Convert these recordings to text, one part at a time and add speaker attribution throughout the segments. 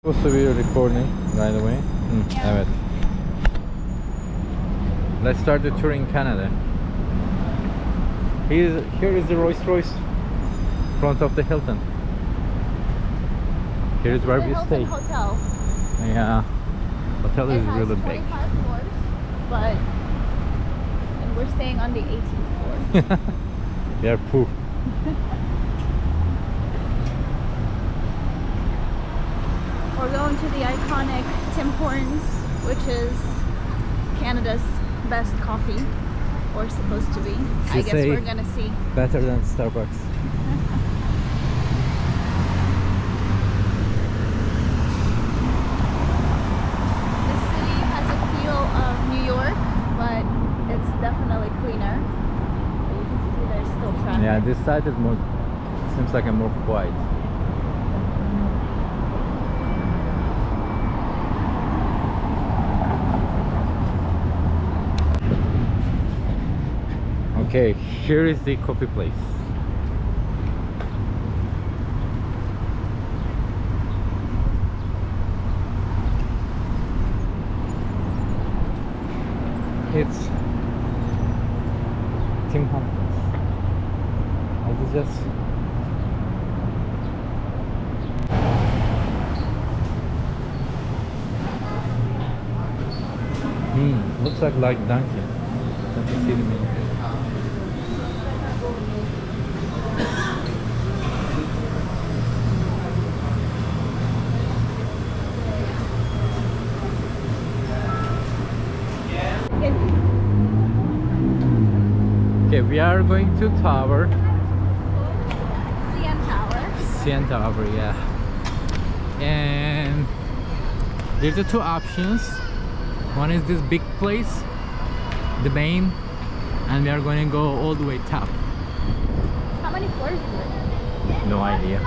Speaker 1: Supposed to be recording right away. Evet. Let's start the tour in Canada. Here is the Rolls-Royce front of the Hilton. Here is where we stay.
Speaker 2: Hotel.
Speaker 1: Yeah, hotel is really big.
Speaker 2: 25 floors, and we're staying on the 18th floor.
Speaker 1: We are poor.
Speaker 2: We're going to the iconic Tim Hortons, which is Canada's best coffee, or supposed to be. I guess we're gonna see.
Speaker 1: Better than Starbucks.
Speaker 2: This city has a feel of New York, but it's definitely cleaner. But you can see there's still traffic.
Speaker 1: Yeah, this side is more, seems like a more quiet. Okay, here is the coffee place. It's Tim Hortons. This is just looks like Dunkin'. Let me see the menu. Okay, we are going to Tower.
Speaker 2: CN Tower.
Speaker 1: CN Tower, yeah. And there's the two options. One is this big place, the main, and we are going to go all the way top.
Speaker 2: How many floors is it?
Speaker 1: No idea.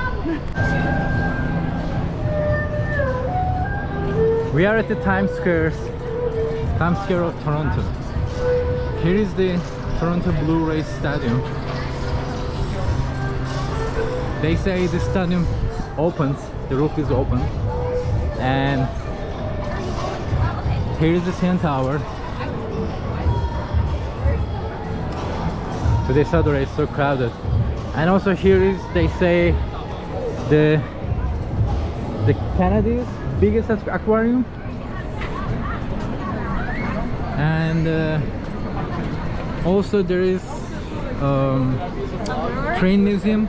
Speaker 1: We are at the Times Square of Toronto. Here is the Toronto Blue Jays Stadium. They say the stadium opens, the roof is open, and here is the CN Tower. Today Saturday is so crowded, and also here is, they say, the Canada's biggest aquarium, and also there is train museum.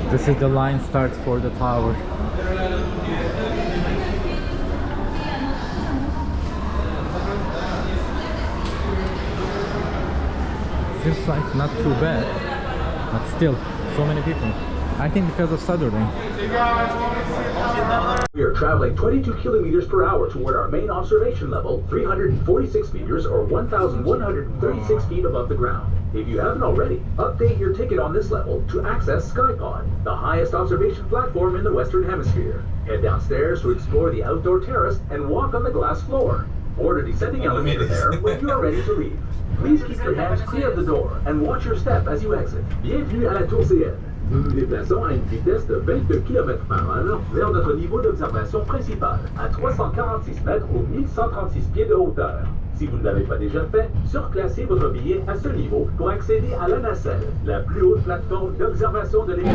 Speaker 1: This is the line starts for the tower. Seems like not too bad, but still so many people. I think because of Saturday.
Speaker 3: We are traveling 22 kilometers per hour toward our main observation level, 346 meters or 1,136 feet above the ground. If you haven't already, update your ticket on this level to access SkyPod, the highest observation platform in the Western Hemisphere. Head downstairs to explore the outdoor terrace and walk on the glass floor. Board a descending elevator there when you are ready to leave. Please keep your hands clear of the door and watch your step as you exit. Bienvenue à la tour.CN. Nous nous déplaçons à une vitesse de 22 km/h vers notre niveau d'observation principal, à 346 mètres ou 1136 pieds de hauteur. Si vous ne l'avez pas déjà fait, surclassez votre billet à ce niveau pour accéder à la nacelle, la plus haute plateforme d'observation de l'État.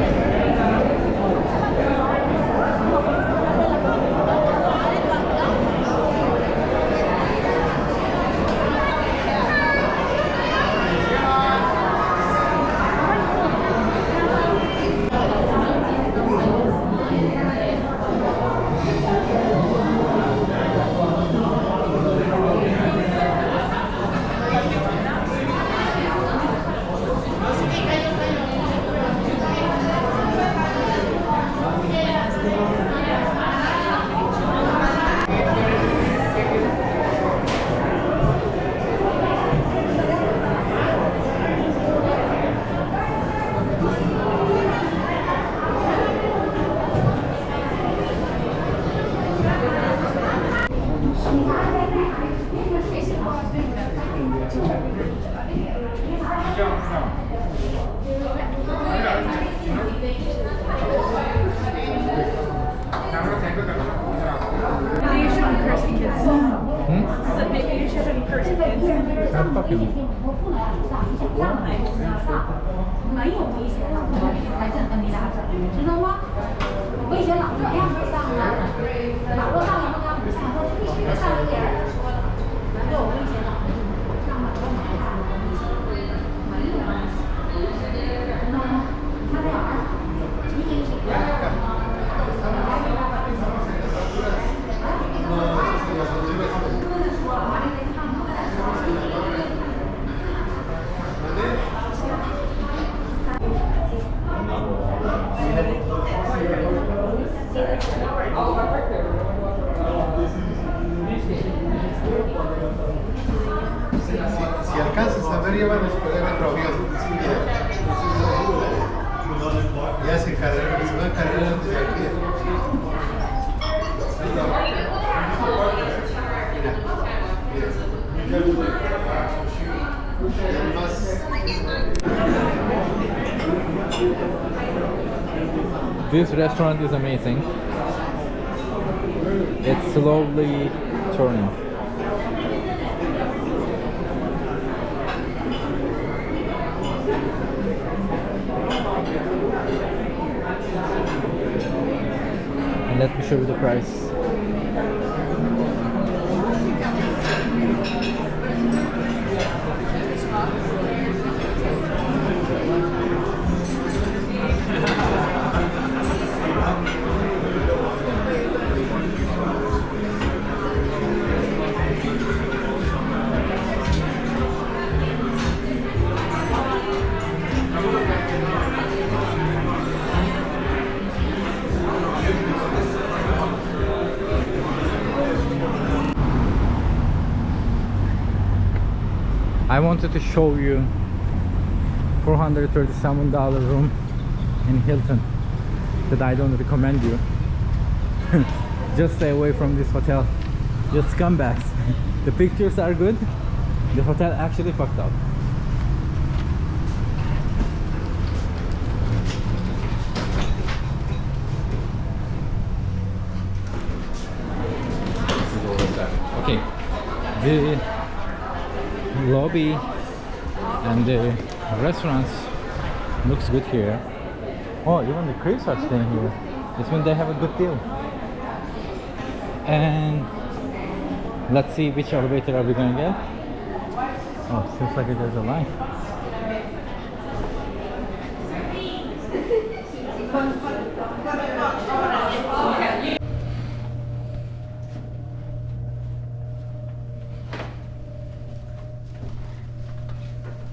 Speaker 2: Maybe you shouldn't curse at kids.
Speaker 1: Hmm?
Speaker 2: I said maybe you shouldn't curse at kids.
Speaker 1: I'm fucking.
Speaker 4: 没有危险了，还正跟你俩整，知道吗？危险了，这样不上了，马路上也不敢不上，说必须得上一点儿。没有危险了，上马路没啥危险，没有关系，知道吗？他俩儿，你给谁？
Speaker 5: Si alcanzas a ver, llevan los poderes propios. Ya se cargan, se van cargando desde aquí.
Speaker 1: This restaurant is amazing. It's slowly turning. And let me show you the price. I wanted to show you $437 room in Hilton that I don't recommend you. Just stay away from this hotel. You're scumbags. The pictures are good. The hotel actually fucked up. Okay. The lobby and the restaurants looks good here. Oh, even the cribs are staying here. This means they have a good deal. And let's see which elevator are we going to get. Oh, seems like there's a line.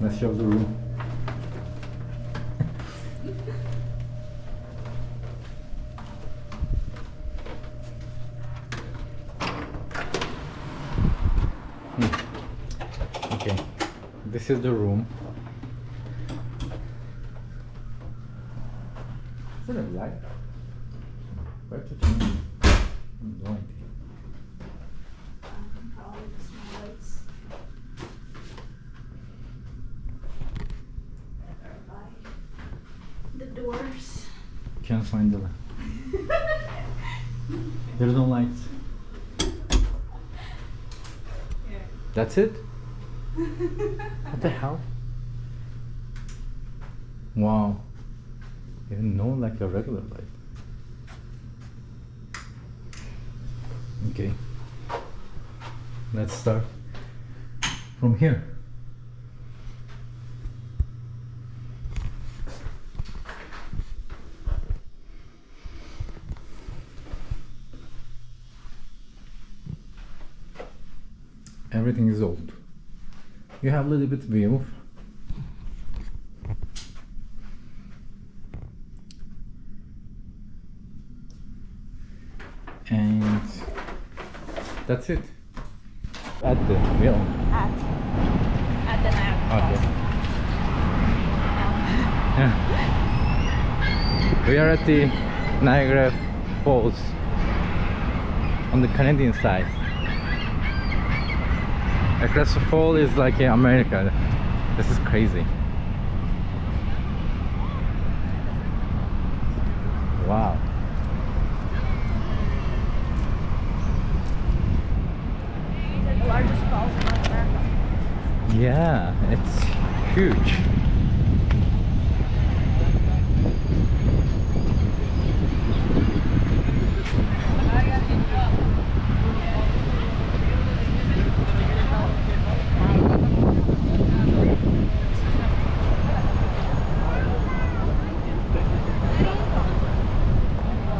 Speaker 1: Let's show the room. Okay, this is the room. Is it a light? Where to turn? No idea.
Speaker 2: Probably the small lights. The doors.
Speaker 1: Can't find the light. There's no lights.
Speaker 2: Yeah.
Speaker 1: That's it? What the hell? Wow. Even no like a regular light. Okay. Let's start from here. Everything is old. You have a little bit view. And that's it. At the wheel.
Speaker 2: At the Niagara
Speaker 1: Okay. Yeah. We are at the Niagara Falls on the Canadian side. Across the fall is like in America. This is crazy. Wow.
Speaker 2: These are the largest falls in North America.
Speaker 1: Yeah, it's huge.